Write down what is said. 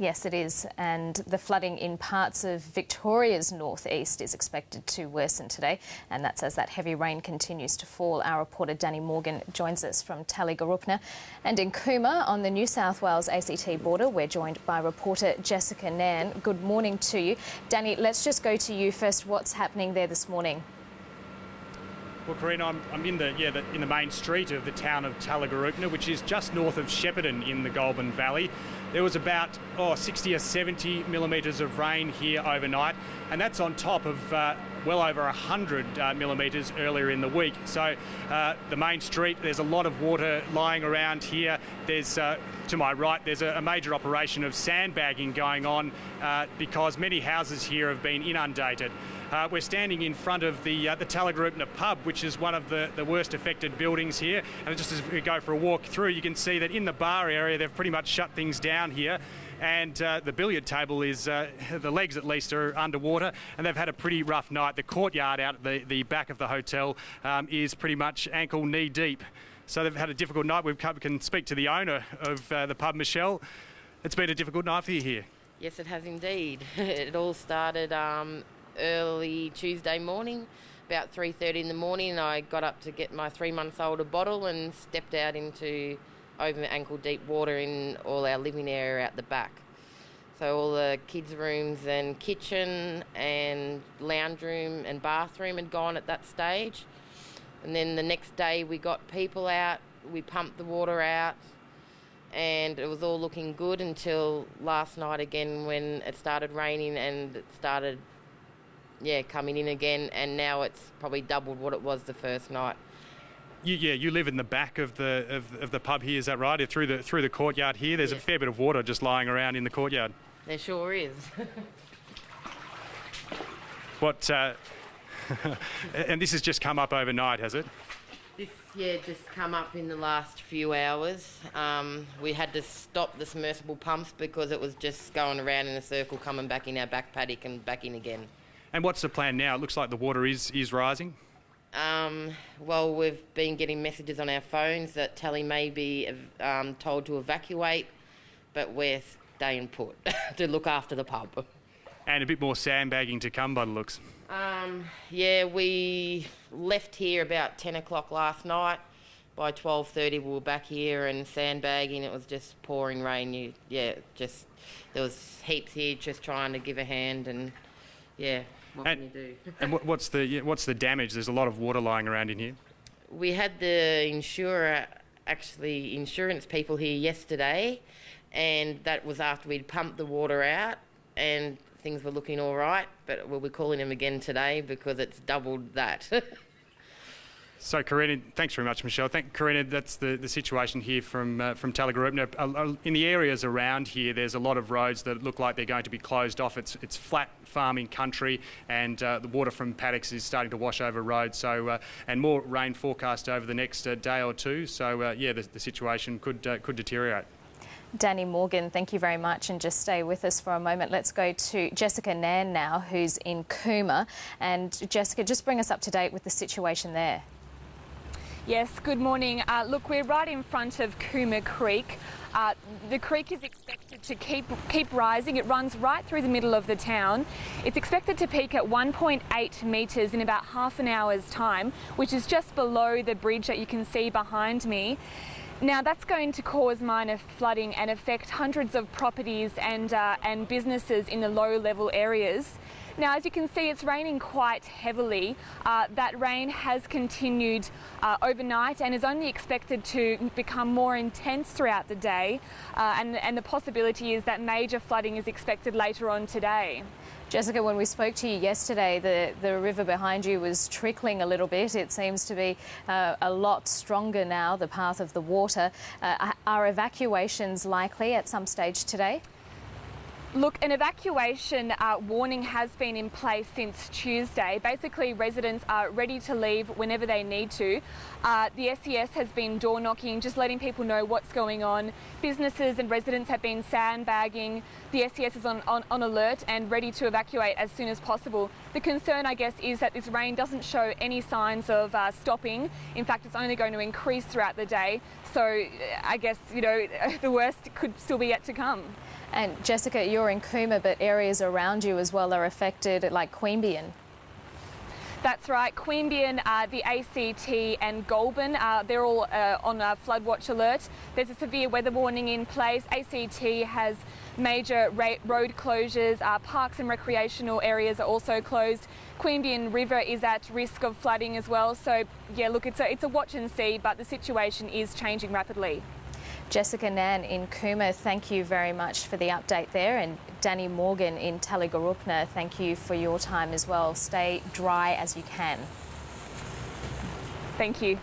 Yes, it is, and the flooding in parts of Victoria's northeast is expected to worsen today, and that's as that heavy rain continues to fall. Our reporter Danny Morgan joins us from Tallygaroopna, and in Cooma on the New South Wales ACT border we're joined by reporter Jessica Nairn. Good morning to you. Danny, let's just go to you first. What's happening there this morning? Well, Karina, I'm in the main street of the town of Tallygaroopna, which is just north of Shepparton in the Goulburn Valley. There was about 60 or 70 millimetres of rain here overnight, and that's on top of well over 100 millimetres earlier in the week. So the main street, there's a lot of water lying around here. There's to my right, there's a major operation of sandbagging going on because many houses here have been inundated. We're standing in front of the Tallygaroopna pub, which is one of the worst affected buildings here. And just as we go for a walk through, you can see that in the bar area, they've pretty much shut things down here. And the billiard table is, the legs at least, are underwater, and they've had a pretty rough night. The courtyard out at the back of the hotel is pretty much ankle knee deep. So they've had a difficult night. We can speak to the owner of the pub, Michelle. It's been a difficult night for you here. Yes, it has indeed. It all started early Tuesday morning, about 3:30 in the morning. I got up to get my 3-month-old a bottle and stepped out into over ankle deep water in all our living area out the back. So all the kids' rooms and kitchen and lounge room and bathroom had gone at that stage. And then the next day we got people out, we pumped the water out, and it was all looking good until last night again when it started raining and it started coming in again, and now it's probably doubled what it was the first night. You live in the back of the pub here, is that right? Through the courtyard here, there's a fair bit of water just lying around in the courtyard. There sure is. And this has just come up overnight, has it? This just come up in the last few hours. We had to stop the submersible pumps because it was just going around in a circle, coming back in our back paddock and back in again. And what's the plan now? It looks like the water is rising. Well, we've been getting messages on our phones that Tally may be told to evacuate, but we're staying put to look after the pub. And a bit more sandbagging to come by the looks. We left here about 10 o'clock last night. By 12:30 we were back here and sandbagging. It was just pouring rain. There was heaps here just trying to give a hand, and what can you do? And what's the damage? There's a lot of water lying around in here. We had the insurance people here yesterday, and that was after we'd pumped the water out and things were looking all right, but we'll be calling them again today because it's doubled that. So, Karina, thanks very much, Michelle. Karina, that's the situation here from Tallygaroopna. In the areas around here, there's a lot of roads that look like they're going to be closed off. It's flat farming country, and the water from paddocks is starting to wash over roads. So, and more rain forecast over the next day or two. So, the situation could deteriorate. Danny Morgan, thank you very much, and just stay with us for a moment. Let's go to Jessica Nairn now, who's in Cooma. And Jessica, just bring us up to date with the situation there. Yes, good morning. Look, we're right in front of Cooma Creek. The creek is expected to keep rising. It runs right through the middle of the town. It's expected to peak at 1.8 metres in about half an hour's time, which is just below the bridge that you can see behind me. Now, that's going to cause minor flooding and affect hundreds of properties and businesses in the low-level areas. Now, as you can see, it's raining quite heavily. That rain has continued overnight and is only expected to become more intense throughout the day. And the possibility is that major flooding is expected later on today. Jessica, when we spoke to you yesterday, the river behind you was trickling a little bit. It seems to be a lot stronger now, the path of the water. Are evacuations likely at some stage today? Look, an evacuation warning has been in place since Tuesday. Basically, residents are ready to leave whenever they need to. The SES has been door knocking, just letting people know what's going on. Businesses and residents have been sandbagging. The SES is on alert and ready to evacuate as soon as possible. The concern, I guess, is that this rain doesn't show any signs of stopping. In fact, it's only going to increase throughout the day. So I guess, the worst could still be yet to come. And Jessica, you're in Cooma, but areas around you as well are affected, like Queanbeyan. That's right, Queanbeyan, the ACT and Goulburn, they're all on a flood watch alert. There's a severe weather warning in place. ACT has major road closures, parks and recreational areas are also closed. Queanbeyan River is at risk of flooding as well. So yeah, look, it's a watch and see, but the situation is changing rapidly. Jessica Nan in Cooma, thank you very much for the update there. And Danny Morgan in Tallygaroopna, thank you for your time as well. Stay dry as you can. Thank you.